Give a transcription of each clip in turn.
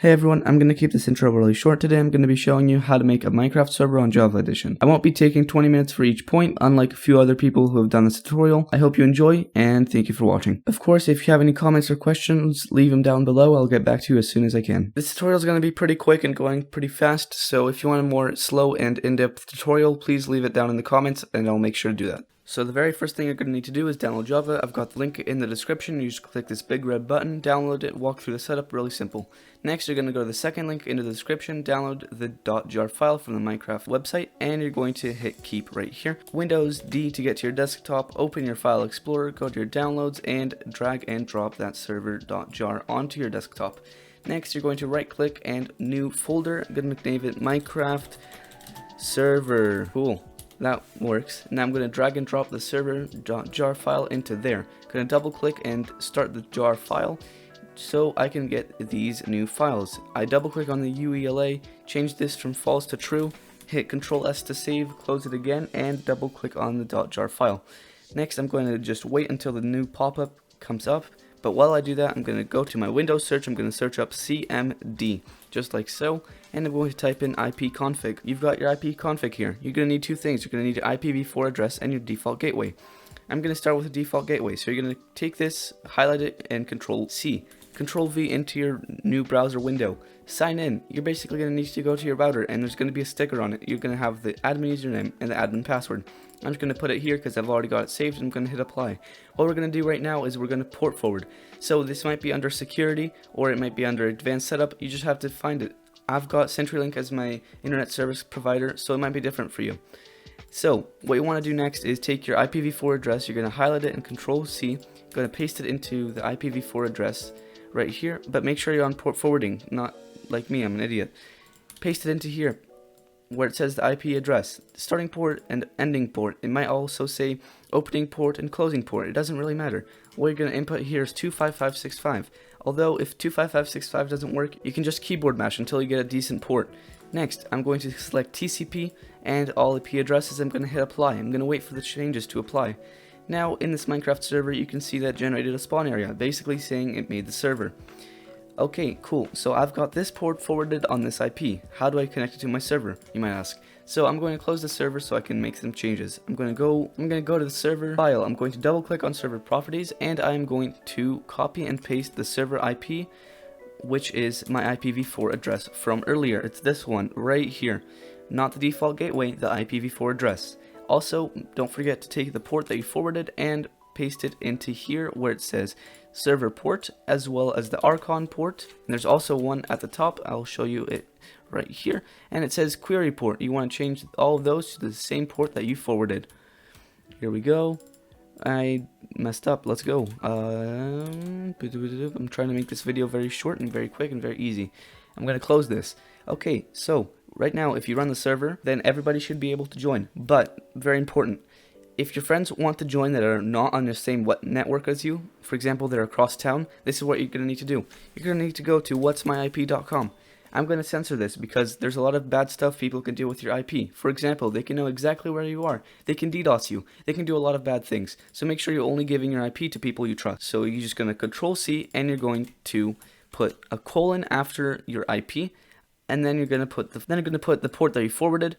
Hey everyone, I'm going to keep this intro really short today. I'm going to be showing you how to make a Minecraft server on Java Edition. I won't be taking 20 minutes for each point, unlike a few other people who have done this tutorial. I hope you enjoy, and thank you for watching. Of course, if you have any comments or questions, leave them down below. I'll get back to you as soon as I can. This tutorial is going to be pretty quick and going pretty fast, so if you want a more slow and in-depth tutorial, please leave it down in the comments, and I'll make sure to do that. So the very first thing you're going to need to do is download Java. I've got the link in the description. You just click this big red button, download it, walk through the setup, really simple. Next, you're going to go to the second link in the description, download the .jar file from the Minecraft website, and you're going to hit keep right here. Windows D to get to your desktop, open your file explorer, go to your downloads, and drag and drop that server.jar onto your desktop. Next, you're going to right click and new folder. I'm going to name it Minecraft server. Cool. That works. Now I'm going to drag and drop the server.jar file into there. I'm going to double click and start the jar file so I can get these new files. I double click on the UELA, change this from false to true, hit Ctrl S to save, close it again, and double click on the .jar file. Next I'm going to just wait until the new pop-up comes up, but while I do that I'm going to go to my Windows search. I'm going to search up CMD, just like so, and I'm going to type in ipconfig. You've got your ipconfig here. You're going to need two things. You're going to need your IPv4 address and your default gateway. I'm going to start with the default gateway. So you're going to take this, highlight it, and Control C. Control V into your new browser window. Sign in. You're basically going to need to go to your router, and there's going to be a sticker on it. You're going to have the admin username and the admin password. I'm just going to put it here because I've already got it saved. I'm going to hit apply. What we're going to do right now is we're going to port forward. So this might be under security or it might be under advanced setup. You just have to find it. I've got CenturyLink as my internet service provider, so it might be different for you. So what you want to do next is take your IPv4 address. You're going to highlight it and Control C. You're going to paste it into the IPv4 address right here, but make sure you're on port forwarding, not like me, I'm an idiot. Paste it into here where it says the IP address, starting port and ending port. It might also say opening port and closing port. It doesn't really matter. What you're going to input here is 25565. Although if 25565 doesn't work, you can just keyboard mash until you get a decent port. Next, I'm going to select TCP and all IP addresses. I'm going to hit apply. I'm going to wait for the changes to apply. Now in this Minecraft server you can see that generated a spawn area, basically saying it made the server. Okay, cool. So I've got this port forwarded on this IP. How do I connect it to my server, you might ask? So I'm going to close the server so I can make some changes. I'm going to go to the server file. I'm going to double click on server properties, and I'm going to copy and paste the server IP, which is my IPv4 address from earlier. It's this one right here, not the default gateway, the IPv4 address. Also, don't forget to take the port that you forwarded and paste it into here where it says server port, as well as the Archon port. And there's also one at the top. I'll show you it right here. And it says query port. You want to change all of those to the same port that you forwarded. Here we go. I messed up. Let's go. I'm trying to make this video very short and very quick and very easy. I'm going to close this. Okay, so right now if you run the server, then everybody should be able to join. But very important, if your friends want to join that are not on the same network as you, for example they're across town, this is what you're going to need to do. You're going to need to go to whatsmyip.com. I'm going to censor this because there's a lot of bad stuff people can do with your IP. For example, they can know exactly where you are. They can DDoS you. They can do a lot of bad things. So make sure you're only giving your IP to people you trust. So you're just going to Control C and you're going to put a colon after your IP, and then you're going to put the port that you forwarded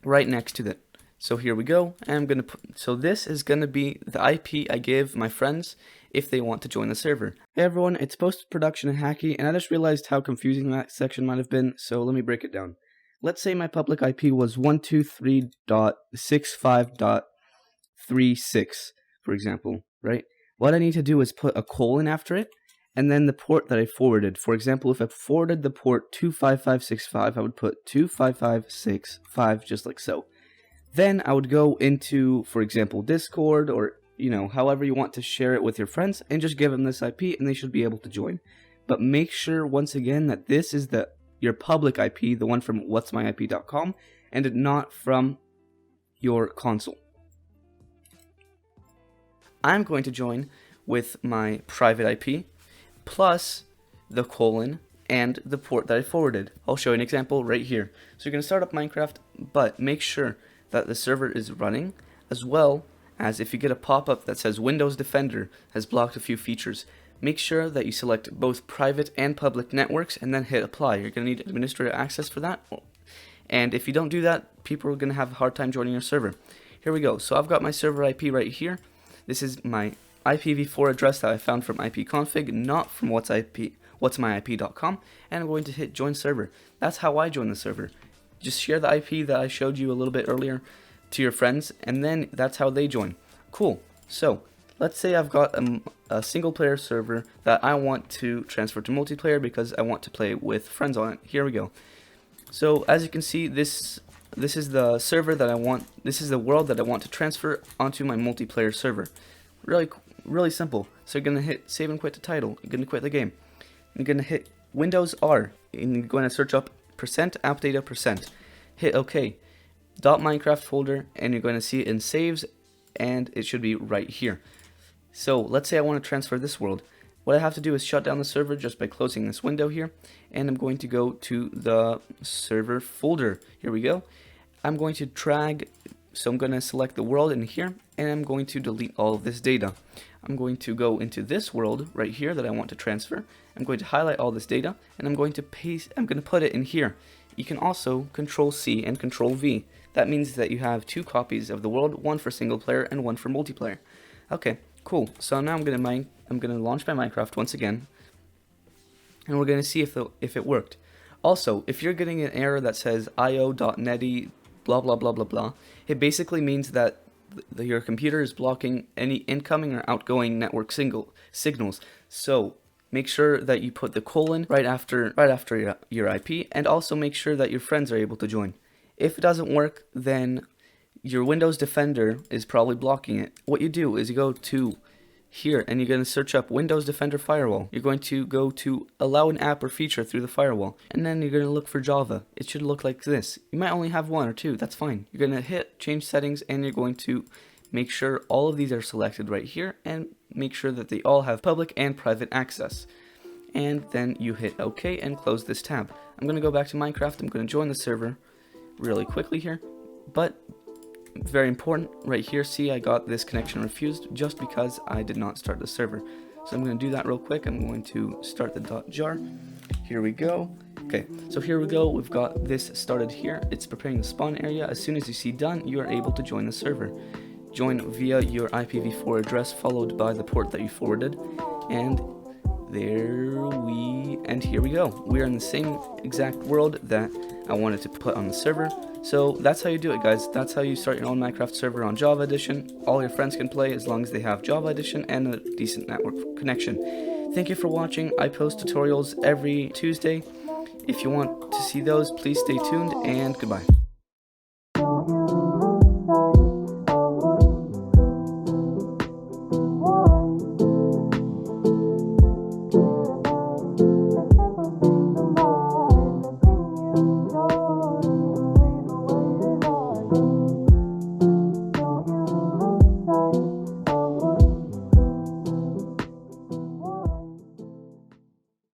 right next to it. So here we go. And I'm going to so this is going to be the IP I give my friends if they want to join the server. Hey everyone, it's post-production and hacky, and I just realized how confusing that section might have been, so let me break it down. Let's say my public IP was 123.65.36, for example, right? What I need to do is put a colon after it, and then the port that I forwarded. For example, if I forwarded the port 25565, I would put 25565, just like so. Then I would go into, for example, Discord, or however you want to share it with your friends, and just give them this IP and they should be able to join. But make sure once again that this is your public IP, the one from whatsmyip.com, and not from your console. I'm going to join with my private IP plus the colon and the port that I forwarded. I'll show you an example right here. So you're going to start up Minecraft, but make sure that the server is running, as well as if you get a pop-up that says Windows Defender has blocked a few features, Make sure that you select both private and public networks and then hit apply. You're going to need administrator access for that. And if you don't do that, people are going to have a hard time joining your server. Here we go. So I've got my server IP right here. This is my IPv4 address that I found from ipconfig, not from whatsmyip.com, and I'm going to hit join server. That's how I join the server. Just share the IP that I showed you a little bit earlier to your friends, and then that's how they join. Cool. So let's say I've got a single player server that I want to transfer to multiplayer because I want to play with friends on it. Here we go. So as you can see, this is the server that I want. This is the world that I want to transfer onto my multiplayer server. Really simple. So you're gonna hit save and quit the title. You're gonna quit the game. You're gonna hit Windows R and you're going to search up %appdata%. Hit OK. .minecraft folder, and you're going to see it in saves, and it should be right here. So let's say I want to transfer this world. What I have to do is shut down the server just by closing this window here, and I'm going to go to the server folder. Here we go. I'm going to drag, so I'm going to select the world in here, and I'm going to delete all of this data. I'm going to go into this world right here that I want to transfer. I'm going to highlight all this data, and I'm going to put it in here. You can also Control C and Control V. That means that you have 2 copies of the world, one for single player and one for multiplayer. Okay, cool. So now I'm gonna launch my Minecraft once again, and we're gonna see if it worked. Also, if you're getting an error that says io.neti blah blah blah blah blah, it basically means that your computer is blocking any incoming or outgoing network signals. So make sure that you put the colon right after your IP, and also make sure that your friends are able to join. If it doesn't work, then your Windows Defender is probably blocking it. What you do is you go to here and you're going to search up Windows Defender Firewall. You're going to go to allow an app or feature through the firewall, and then you're going to look for Java. It should look like this. You might only have 1 or 2, that's fine. You're going to hit change settings, and you're going to make sure all of these are selected right here, and make sure that they all have public and private access. And then you hit OK and close this tab. I'm going to go back to Minecraft. I'm going to join the server really quickly here, but very important right here, see, I got this connection refused just because I did not start the server. So I'm going to do that real quick. I'm going to start the .jar. Here we go. Okay, so here we go. We've got this started here. It's preparing the spawn area. As soon as you see done, you are able to join the server. Join via your IPv4 address followed by the port that you forwarded, and here we go. We're in the same exact world that I wanted to put on the server. So that's how you do it, guys. That's how you start your own Minecraft server on Java Edition. All your friends can play as long as they have Java Edition and a decent network connection. Thank you for watching. I post tutorials every Tuesday. If you want to see those, please stay tuned, and goodbye.